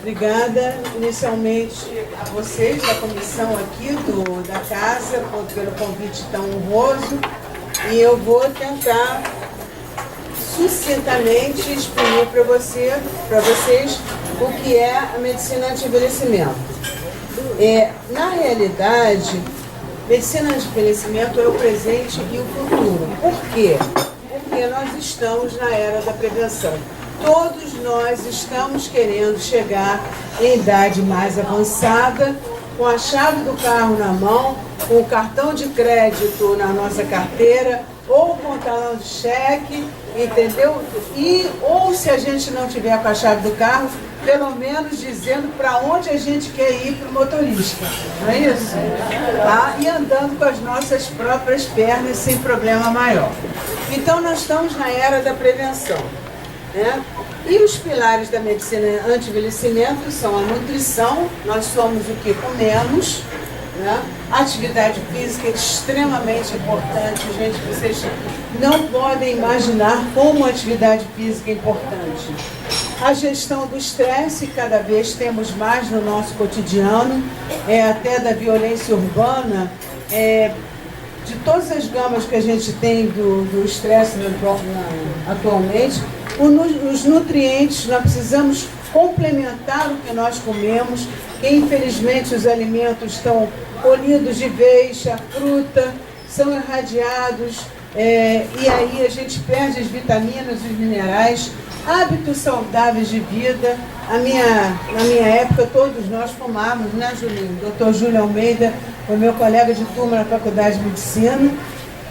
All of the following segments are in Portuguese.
Obrigada inicialmente a vocês da comissão aqui da casa pelo convite tão honroso, e eu vou tentar sucintamente exprimir para vocês o que é a medicina anti-envelhecimento. Na realidade, medicina anti-envelhecimento é o presente e o futuro. Por quê? Porque nós estamos na era da prevenção. Todos nós estamos querendo chegar em idade mais avançada, com a chave do carro na mão, com o cartão de crédito na nossa carteira, ou com o talão de cheque, entendeu? Ou se a gente não tiver com a chave do carro, pelo menos dizendo para onde a gente quer ir para o motorista, não é isso? Tá? E andando com as nossas próprias pernas sem problema maior. Então nós estamos na era da prevenção. Né? E os pilares da medicina anti-envelhecimento são a nutrição, nós somos o que comemos, né? A atividade física é extremamente importante, gente, vocês não podem imaginar como a atividade física é importante. A gestão do estresse, cada vez temos mais no nosso cotidiano, até da violência urbana, de todas as gamas que a gente tem do estresse atualmente. Os nutrientes, nós precisamos complementar o que nós comemos, que infelizmente os alimentos estão colhidos de vez, a fruta, são irradiados, e aí a gente perde as vitaminas, os minerais, hábitos saudáveis de vida. Na minha época, todos nós fumávamos, né, Julinho? O Dr. Júlio Almeida foi meu colega de turma na Faculdade de Medicina,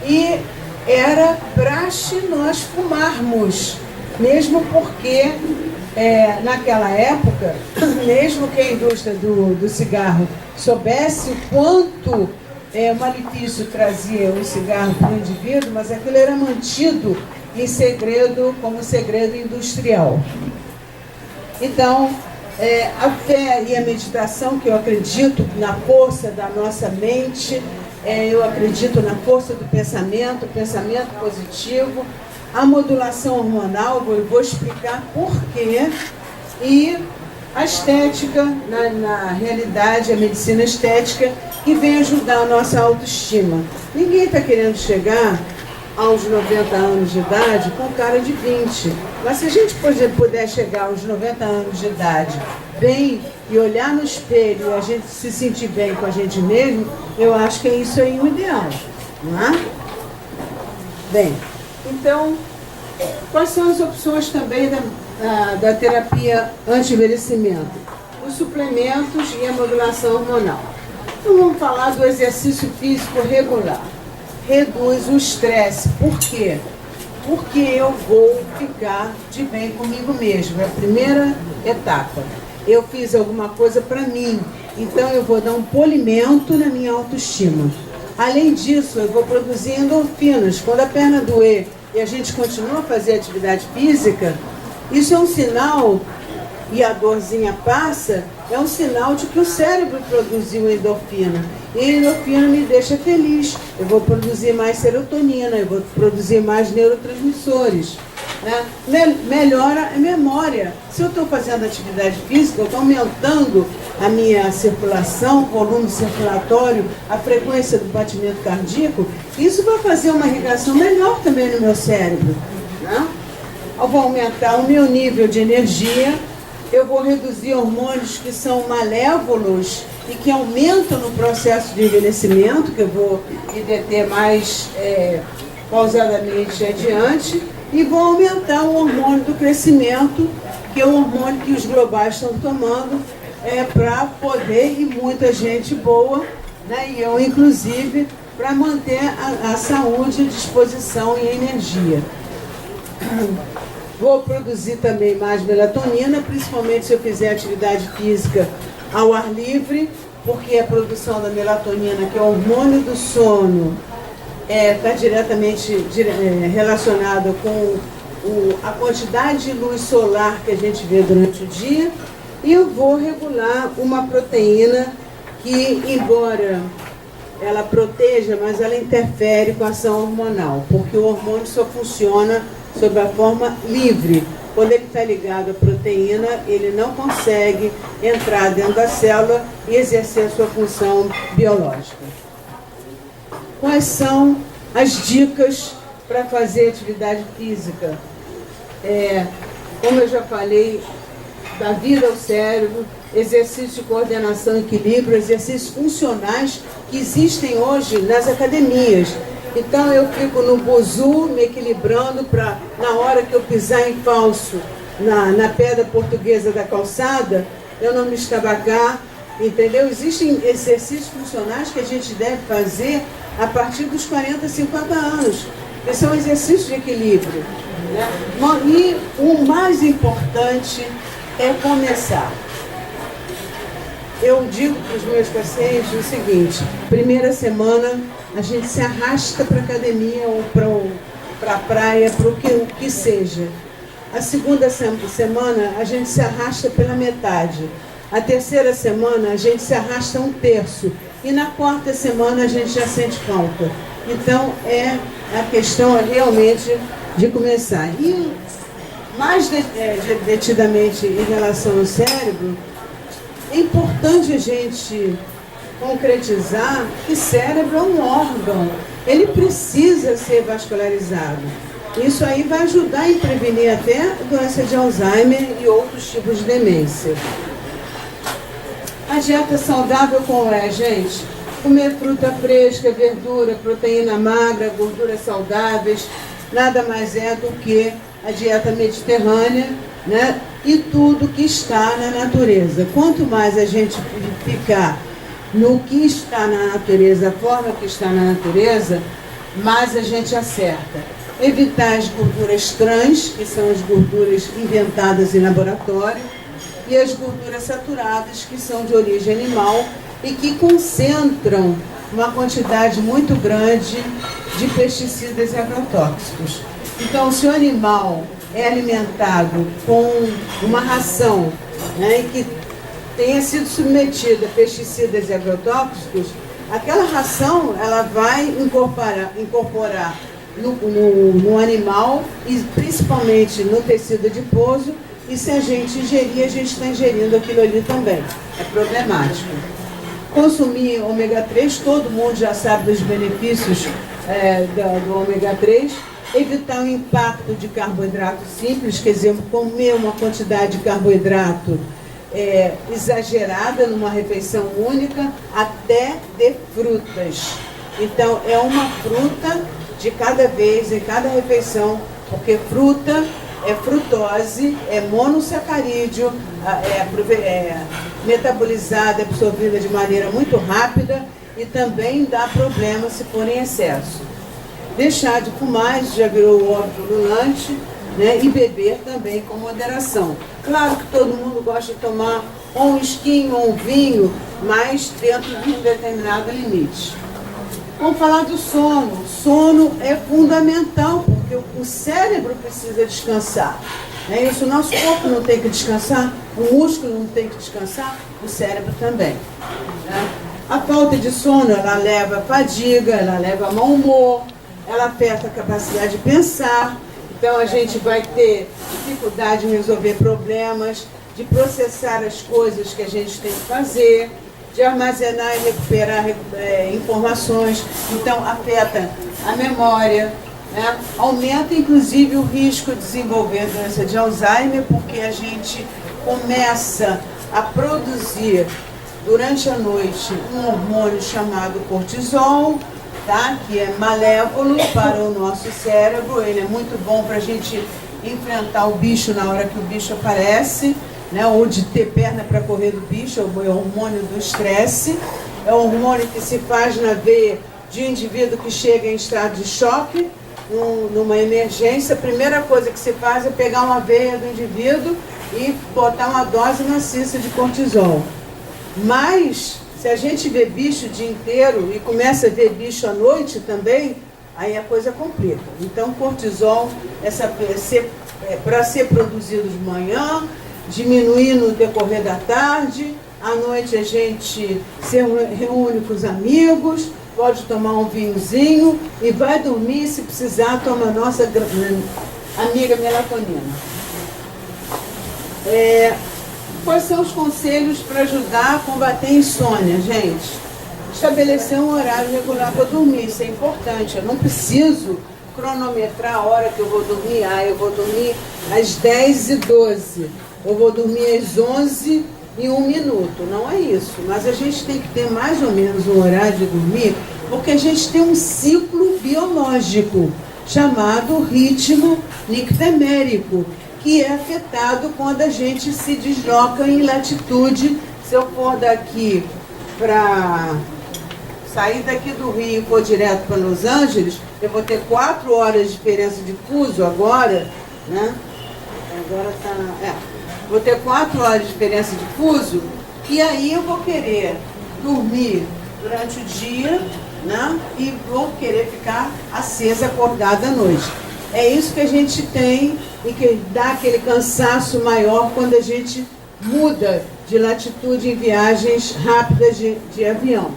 e era praxe nós fumarmos. Mesmo porque, naquela época, mesmo que a indústria do cigarro soubesse o quanto malefício trazia o cigarro para o indivíduo, mas aquilo era mantido em segredo, como segredo industrial. Então, a fé e a meditação, que eu acredito na força da nossa mente, eu acredito na força do pensamento positivo, a modulação hormonal, eu vou explicar por quê, e a estética, na realidade, a medicina estética, que vem ajudar a nossa autoestima. Ninguém está querendo chegar aos 90 anos de idade com cara de 20, mas se a gente puder chegar aos 90 anos de idade bem e olhar no espelho e a gente se sentir bem com a gente mesmo, eu acho que isso aí é o ideal, não é? Bem, então, quais são as opções também da terapia anti-envelhecimento? Os suplementos e a modulação hormonal. Então vamos falar do exercício físico regular. Reduz o estresse. Por quê? Porque eu vou ficar de bem comigo mesmo. É a primeira etapa. Eu fiz alguma coisa para mim, então eu vou dar um polimento na minha autoestima. Além disso, eu vou produzir endorfinas. Quando a perna doer e a gente continua a fazer atividade física, isso é um sinal, e a dorzinha passa, é um sinal de que o cérebro produziu endorfina. E a endorfina me deixa feliz. Eu vou produzir mais serotonina, eu vou produzir mais neurotransmissores. Né? Melhora a memória. Se eu estou fazendo atividade física, eu estou aumentando a minha circulação, volume circulatório, a frequência do batimento cardíaco, isso vai fazer uma irrigação melhor também no meu cérebro. Né? Eu vou aumentar o meu nível de energia, eu vou reduzir hormônios que são malévolos e que aumentam no processo de envelhecimento, que eu vou me deter mais pausadamente adiante, e vou aumentar o hormônio do crescimento, que é o hormônio que os globais estão tomando para poder, e muita gente boa, né, e eu inclusive, para manter a saúde, a disposição e a energia. Vou produzir também mais melatonina, principalmente se eu fizer atividade física ao ar livre, porque a produção da melatonina, que é o hormônio do sono, está diretamente relacionada com a quantidade de luz solar que a gente vê durante o dia. E eu vou regular uma proteína que, embora ela proteja, mas ela interfere com a ação hormonal, porque o hormônio só funciona sob a forma livre. quando ele está ligado à proteína, ele não consegue entrar dentro da célula e exercer a sua função biológica. Quais são as dicas para fazer atividade física? Como eu já falei, da vida ao cérebro, exercício de coordenação e equilíbrio, exercícios funcionais que existem hoje nas academias. Então eu fico no buzu me equilibrando para, na hora que eu pisar em falso na pedra portuguesa da calçada, eu não me estabacar, entendeu? Existem exercícios funcionais que a gente deve fazer a partir dos 40, 50 anos, que são exercícios de equilíbrio, né? E o mais importante é começar. Eu digo para os meus pacientes o seguinte: primeira semana a gente se arrasta para a academia ou para a praia, para o que seja. A segunda semana a gente se arrasta pela metade. A terceira semana a gente se arrasta um terço. E na quarta semana a gente já sente falta. Então a questão é realmente de começar. E mais detidamente em relação ao cérebro, é importante a gente concretizar que cérebro é um órgão, ele precisa ser vascularizado. Isso aí vai ajudar em prevenir até doença de Alzheimer e outros tipos de demência. A dieta saudável qual é, gente? Comer fruta fresca, verdura, proteína magra, gorduras saudáveis, nada mais é do que a dieta mediterrânea, né? E tudo que está na natureza. Quanto mais a gente ficar no que está na natureza, a forma que está na natureza, mais a gente acerta. Evitar as gorduras trans, que são as gorduras inventadas em laboratório, e as gorduras saturadas, que são de origem animal e que concentram uma quantidade muito grande de pesticidas e agrotóxicos. Então, se o animal é alimentado com uma ração, né, que tenha sido submetida a pesticidas e agrotóxicos, aquela ração ela vai incorporar no animal e principalmente no tecido adiposo, e se a gente ingerir, a gente está ingerindo aquilo ali também. É problemático. Consumir ômega 3, todo mundo já sabe dos benefícios do ômega 3. Evitar o impacto de carboidrato simples, quer dizer, comer uma quantidade de carboidrato exagerada numa refeição única, até de frutas. Então, é uma fruta de cada vez, em cada refeição, porque fruta é frutose, é monossacarídeo, metabolizada, absorvida de maneira muito rápida e também dá problema se for em excesso. Deixar de fumar, isso já virou óbvio no lanche, né? E beber também com moderação. Claro que todo mundo gosta de tomar ou um esquinho ou um vinho, mas dentro de um determinado limite. Vamos falar do sono. O sono é fundamental, porque o cérebro precisa descansar. É isso, o nosso corpo não tem que descansar, o músculo não tem que descansar, o cérebro também. Né? A falta de sono, ela leva a fadiga, ela leva a mau humor, ela afeta a capacidade de pensar. Então a gente vai ter dificuldade em resolver problemas, de processar as coisas que a gente tem que fazer, de armazenar e recuperar informações. Então afeta a memória, né? Aumenta inclusive o risco de desenvolver doença de Alzheimer, porque a gente começa a produzir durante a noite um hormônio chamado cortisol, tá? Que é malévolo para o nosso cérebro. Ele é muito bom para a gente enfrentar o bicho na hora que o bicho aparece, né? Ou de ter perna para correr do bicho. É o hormônio do estresse. É o hormônio que se faz na veia de um indivíduo que chega em estado de choque, numa emergência. A primeira coisa que se faz é pegar uma veia do indivíduo e botar uma dose maciça de cortisol. Mas se a gente vê bicho o dia inteiro e começa a ver bicho à noite também, aí a coisa complica. Então, cortisol, para ser produzido de manhã, diminuir no decorrer da tarde, à noite a gente se reúne com os amigos, pode tomar um vinhozinho e vai dormir, se precisar, toma a nossa amiga melatonina. Quais são os conselhos para ajudar a combater a insônia, gente? Estabelecer um horário regular para dormir, isso é importante. Eu não preciso cronometrar a hora que eu vou dormir. Eu vou dormir às 10h12, eu vou dormir às 11h e 1 minuto. Não é isso, mas a gente tem que ter mais ou menos um horário de dormir, porque a gente tem um ciclo biológico chamado ritmo nictemérico, que é afetado quando a gente se desloca em latitude. Se eu for daqui para sair daqui do Rio e for direto para Los Angeles, eu vou ter 4 horas de diferença de fuso agora, né? Agora tá. Vou ter 4 horas de diferença de fuso, e aí eu vou querer dormir durante o dia, né? E vou querer ficar acesa, acordada à noite. É isso que a gente tem e que dá aquele cansaço maior quando a gente muda de latitude em viagens rápidas de avião.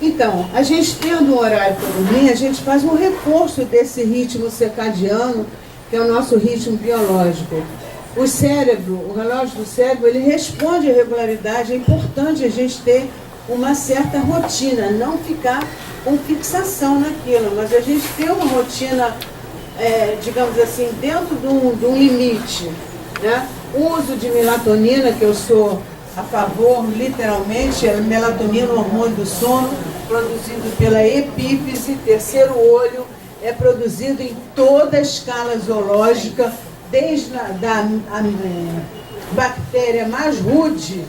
Então, a gente tendo um horário para dormir, a gente faz um reforço desse ritmo circadiano, que é o nosso ritmo biológico. O cérebro, o relógio do cérebro, ele responde à regularidade. É importante a gente ter uma certa rotina, não ficar com fixação naquilo, mas a gente ter uma rotina, digamos assim, dentro de um limite, né? O uso de melatonina, que eu sou a favor, literalmente, a melatonina, o hormônio do sono, produzido pela epífise, terceiro olho, é produzido em toda a escala zoológica, desde a bactéria mais rude,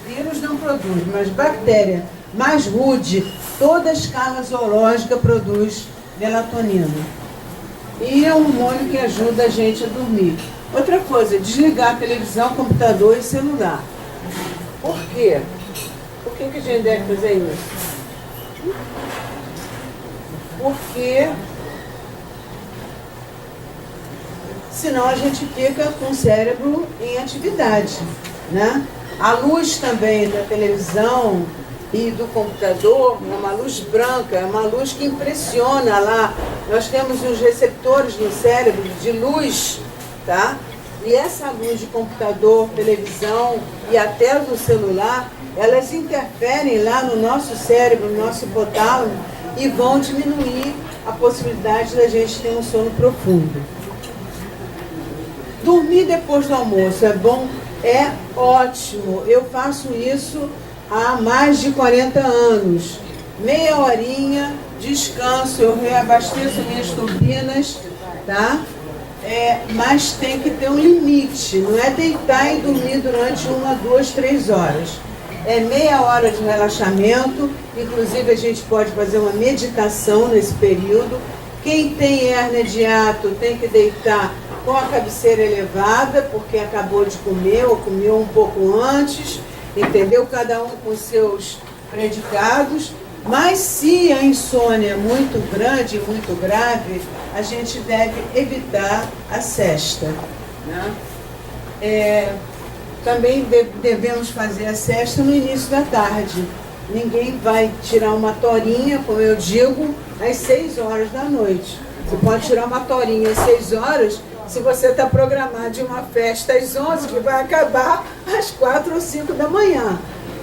vírus não produz, mas bactéria mais rude, toda a escala zoológica produz melatonina. E é um hormônio que ajuda a gente a dormir. Outra coisa, desligar a televisão, computador e celular. Por quê? Por que a gente deve fazer isso? Porque senão a gente fica com o cérebro em atividade, né? A luz também da televisão e do computador é uma luz branca, é uma luz que impressiona lá. Nós temos os receptores no cérebro de luz, tá? E essa luz de computador, televisão e até do celular, elas interferem lá no nosso cérebro, no nosso hipotálamo, e vão diminuir a possibilidade da gente ter um sono profundo. Dormir depois do almoço é bom? É ótimo. Eu faço isso há mais de 40 anos. Meia horinha, descanso, eu reabasteço minhas turbinas, tá? Mas tem que ter um limite, não é deitar e dormir durante 1, 2, 3 horas. É meia hora de relaxamento, inclusive a gente pode fazer uma meditação nesse período. Quem tem hérnia de hiato tem que deitar com a cabeceira elevada, porque acabou de comer ou comeu um pouco antes, entendeu? Cada um com seus predicados. Mas se a insônia é muito grande, muito grave, a gente deve evitar a sesta, né? Também devemos fazer a sesta no início da tarde. Ninguém vai tirar uma torinha, como eu digo, às 6 horas da noite. Você pode tirar uma torinha às 6 horas se você está programado de uma festa às 11, que vai acabar às 4 ou 5 da manhã,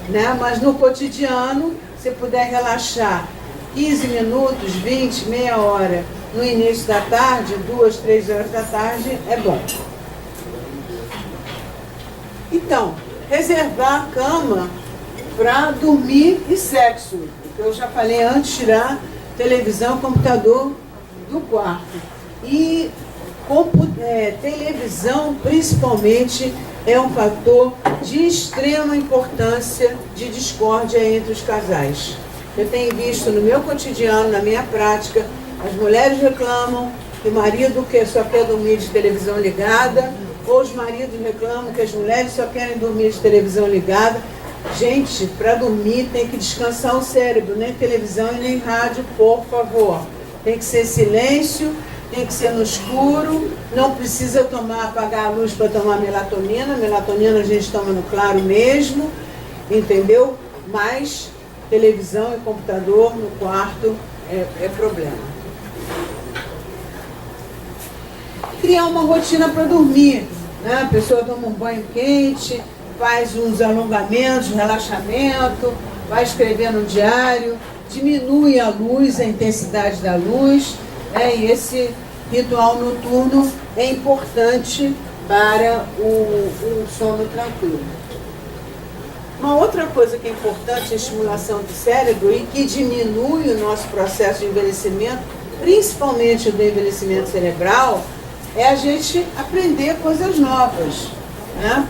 né? Mas no cotidiano, se puder relaxar 15 minutos, 20, meia hora no início da tarde, 2, 3 horas da tarde, é bom. Então, reservar a cama para dormir e sexo. Eu já falei antes, tirar televisão, computador do quarto. E televisão, principalmente, é um fator de extrema importância de discórdia entre os casais. Eu tenho visto no meu cotidiano, na minha prática, as mulheres reclamam que o marido só quer dormir de televisão ligada, ou os maridos reclamam que as mulheres só querem dormir de televisão ligada. Gente, para dormir tem que descansar o cérebro, nem televisão e nem rádio, por favor. Tem que ser silêncio, tem que ser no escuro, não precisa apagar a luz para tomar melatonina. Melatonina a gente toma no claro mesmo, entendeu? Mas televisão e computador no quarto é problema. Criar uma rotina para dormir. né? A pessoa toma um banho quente, faz uns alongamentos, relaxamento, vai escrever no diário, diminui a luz, a intensidade da luz, né? E esse ritual noturno é importante para o sono tranquilo. Uma outra coisa que é importante, a estimulação do cérebro e que diminui o nosso processo de envelhecimento, principalmente do envelhecimento cerebral, é a gente aprender coisas novas, né?